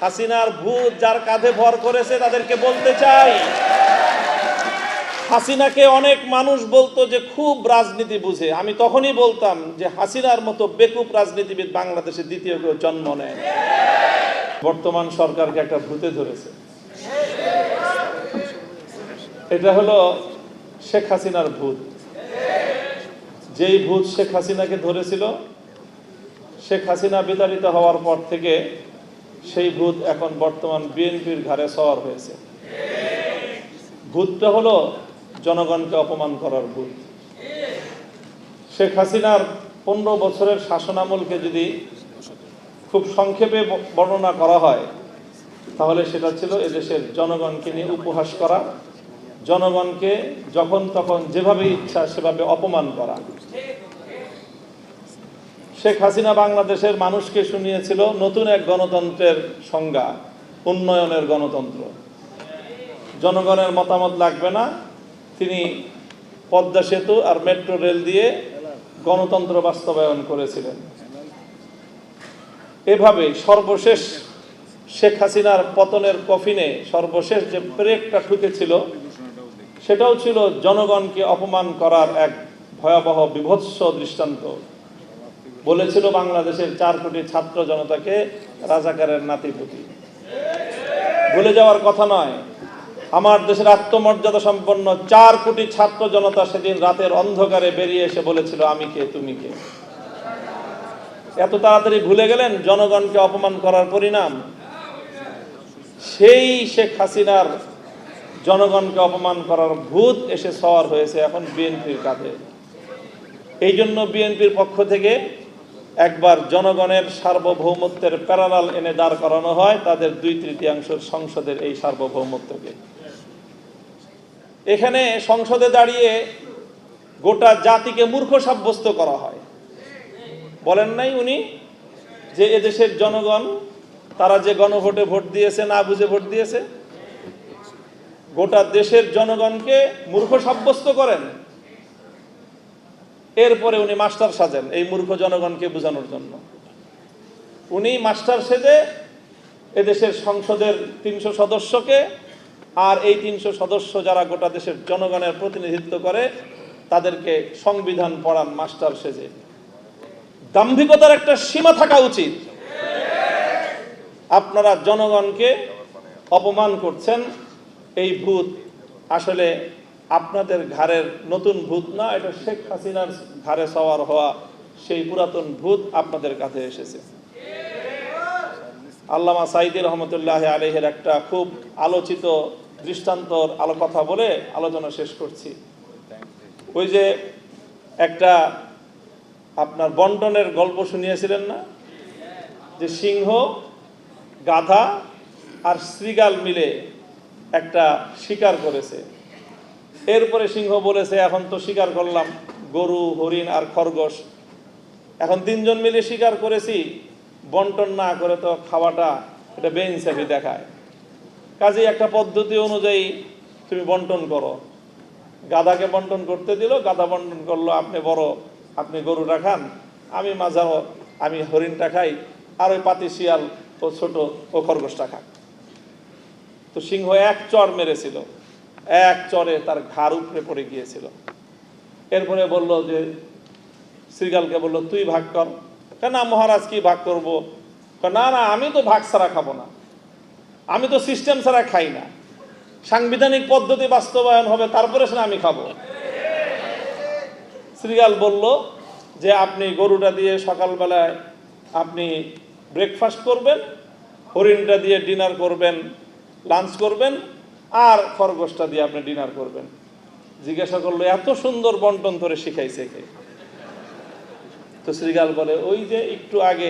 হাসিনার ভূত যার কাঁধে ভর করেছে তাদেরকে বলতে চাই, হাসিনাকে অনেক মানুষ বলতো যে খুব রাজনীতি বুঝে। আমি তখনই বলতাম যে হাসিনার মতো বেকুব রাজনীতিবিদ বাংলাদেশে দ্বিতীয় কেউ জন্ম নেয়। বর্তমান সরকারকে একটা ভূতে ধরেছে। এটা হলো শেখ হাসিনার ভূত। যেই ভূত শেখ হাসিনাকে ধরেছিল, শেখ হাসিনা বিতাড়িত হওয়ার পর থেকে সেই ভূত এখন বর্তমান বিএনপির ঘাড়ে সওয়ার হয়েছে। ভূতটা হলো জনগণকে অপমান করার ভূত। শেখ হাসিনার 15 বছরের শাসনামলকে যদি খুব সংক্ষেপে বর্ণনা করা হয়, তাহলে সেটা ছিল এদেশের জনগণকে নিয়ে উপহাস করা, জনগণকে যখন তখন যেভাবে ইচ্ছা সেভাবে অপমান করা। শেখ হাসিনা বাংলাদেশের মানুষকে শুনিয়েছিল নতুন এক গণতন্ত্রের সংজ্ঞা, উন্নয়নের গণতন্ত্র। জনগণের মতামত লাগবে না, তিনি পদ্মা সেতু আর মেট্রো রেল দিয়ে গণতন্ত্র বাস্তবায়ন করেছিলেন। এভাবে সর্বশেষ শেখ হাসিনার পতনের কফিনে সর্বশেষ যে ব্রেকটা ঠুকেছিল, সেটাও ছিল জনগণকে অপমান করার এক ভয়াবহ বিভৎস দৃষ্টান্ত। বলেছিল বাংলাদেশের 4 কোটি ছাত্র জনতাকে রাজাকারের নাতিপুতি। ভুলে যাওয়ার কথা নয়, আমার দেশের আত্মমর্যাদা সম্পন্ন 4 কোটি ছাত্র জনতা সেদিন রাতের অন্ধকারে বেরিয়ে এসে বলেছিল, আমি কে, তুমি কে। এত তাড়াতাড়ি ভুলে গেলেন জনগণকে অপমান করার পরিণাম। সেই শেখ হাসিনার জনগণকে অপমান করার ভূত এসে সওয়ার হয়েছে এখন বিএনপির কাঁধে। এই জন্য বিএনপির পক্ষ থেকে একবার জনগণের সার্বভৌমত্বের প্যারালাল এনে দাঁড় করানো হয় তাদের 2/3 সংসদের এই সার্বভৌমত্বকে। এখানে সংসদে দাঁড়িয়ে গোটা জাতিকে মূর্খ সাব্যস্ত করা হয়। বলেন নাই উনি যে এদেশের জনগণ তারা যে গণভোটে ভোট দিয়েছে, না বুঝে ভোট দিয়েছে। গোটা দেশের জনগণকে মূর্খ সাব্যস্ত করেন, এরপরে উনি মাস্টার সাজেন এই মূর্খ জনগণকে বোঝানোর জন্য। উনি মাস্টার সেজে এদেশের সংসদের 300 সদস্যকে আর এই 300 সদস্য যারা গোটা দেশের জনগণের প্রতিনিধিত্ব করে তাদেরকে সংবিধান পড়ান মাস্টার সেজে। দাম্ভিকতার একটা সীমা থাকা উচিত। আপনারা জনগণকে অপমান করছেন। এই ভূত আসলে আপনাদের ঘাড়ের নতুন ভূত না, এটা শেখ হাসিনার ঘাড়ে সওয়ার হওয়া সেই পুরাতন ভূত আপনাদের কাছে এসেছে। আল্লামা সাঈদী রহমতুল্লাহ আলাইহির একটা খুব আলোচিত দৃষ্টান্তর কথা বলে আলোচনা শেষ করছি। ওই যে একটা আপনার বন্টনের গল্প শুনিয়েছিলেন না, যে সিংহ, গাধা আর শ্রীগাল মিলে একটা শিকার করেছে। এরপরে সিংহ বলেছে, এখন তো শিকার করলাম গরু, হরিণ আর খরগোশ, এখন 3 জন মিলে শিকার করেছি, বন্টন না করে তো খাওয়াটা এটা বেইনসাফি দেখায়। কাজেই একটা পদ্ধতি অনুযায়ী তুমি বন্টন করো। গাধাকে বন্টন করতে দিল, গাধা বন্টন করলো, আপনি বড়, আপনি গরুটা খান, আমি মাঝারো, আমি হরিণটা খাই, আর ওই পাতি শিয়াল ও ছোট ও খরগোশটা খাক। তো সিংহ এক চর মেরেছিল, এক চরে তার ঘাড় উপরে পড়ে গিয়েছিল। এরপরে বলল যে শ্রীগালকে বলল, তুই ভাগ কর। কেন মহারাজ, কি ভাগ করবো? না না, আমি তো ভাগ ছাড়া খাবো না, আমি তো সিস্টেম ছাড়া খাই না, সাংবিধানিক পদ্ধতি বাস্তবায়ন হবে তারপরে সেটা আমি খাবো। শ্রীগাল বলল যে আপনি গরুটা দিয়ে সকালবেলায় আপনি ব্রেকফাস্ট করবেন, হরিণটা দিয়ে ডিনার করবেন, লাঞ্চ করবেন, আর খরগোশটা দিয়ে আপনি ডিনার করবেন। জিজ্ঞাসা করলো, এত সুন্দর বন্টন ধরে শিখাইছে কে? তো শ্রীগাল বলে, ওই যে একটু আগে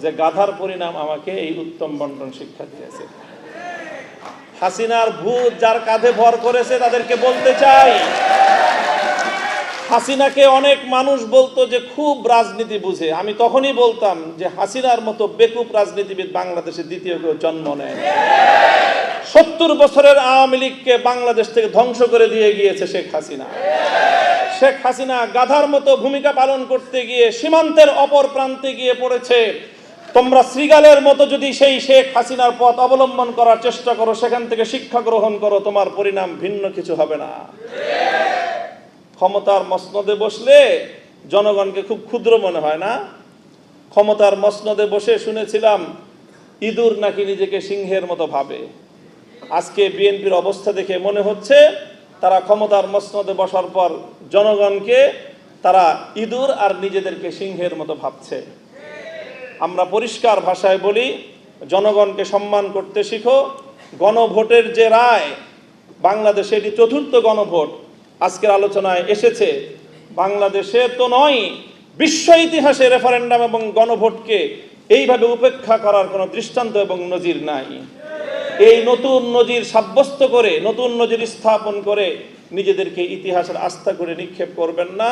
যে গাধার পরিণাম আমাকে এই উত্তম বন্টন শিক্ষা দিয়েছে। হাসিনার ভূত যার কাঁধে ভর করেছে তাদেরকে বলতে চাই, হাসিনাকে অনেক মানুষ বলতো যে খুব রাজনীতি বুঝে। আমি তখনই বলতাম যে হাসিনার মতো বেকুব রাজনীতিবিদ বাংলাদেশে দ্বিতীয় কেউ জন্ম নেয়। 70 বছরের আওয়ামী লীগকে বাংলাদেশ থেকে ধ্বংস করে দিয়ে গিয়েছে শেখ হাসিনা। শেখ হাসিনা গাধার মতো ভূমিকা পালন করতে গিয়ে সীমান্তের অপর প্রান্তে গিয়ে পড়েছে। তোমরা শৃগালের মতো যদি সেই শেখ হাসিনার পথ অবলম্বন করার চেষ্টা করো, সেখান থেকে শিক্ষা গ্রহণ করো, তোমার পরিণাম ভিন্ন কিছু হবে না। ক্ষমতার মসনদে বসলে জনগণকে খুব ক্ষুদ্র মনে হয় না? ক্ষমতার মসনদে বসে শুনেছিলাম ইঁদুর নাকি নিজেকে সিংহের মতো ভাবে। আজকে বিএনপির অবস্থা দেখে মনে হচ্ছে তারা ক্ষমতার মসনদে বসার পর জনগণকে তারা ইঁদুর আর নিজেদেরকে সিংহের মতো ভাবছে। আমরা পরিষ্কার ভাষায় বলি, জনগণকে সম্মান করতে শিখো। গণভোটের যে রায়, বাংলাদেশে এটি চতুর্থ গণভোট আজকের আলোচনায় এসেছে। বাংলাদেশে তো নয়, বিশ্ব ইতিহাসে রেফারেন্ডাম এবং গণভোটকে এইভাবে উপেক্ষা করার কোনো দৃষ্টান্ত এবং নজির নাই। এই নতুন নজির সাব্যস্ত করে, নতুন নজির স্থাপন করে নিজেদেরকে ইতিহাসের আস্থা করে নিক্ষেপ করবেন না।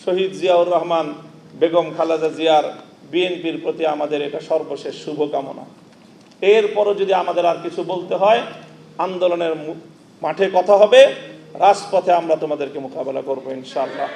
শহীদ জিয়াউর রহমান, বেগম খালেদা জিয়ার, বিএনপির প্রতি আমাদের এটা সর্বশেষ শুভকামনা। এরপরও যদি আমাদের আর কিছু বলতে হয়, আন্দোলনের মাঠে কথা হবে, রাজপথে আমরা তোমাদেরকে মোকাবেলা করবো ইনশাআল্লাহ।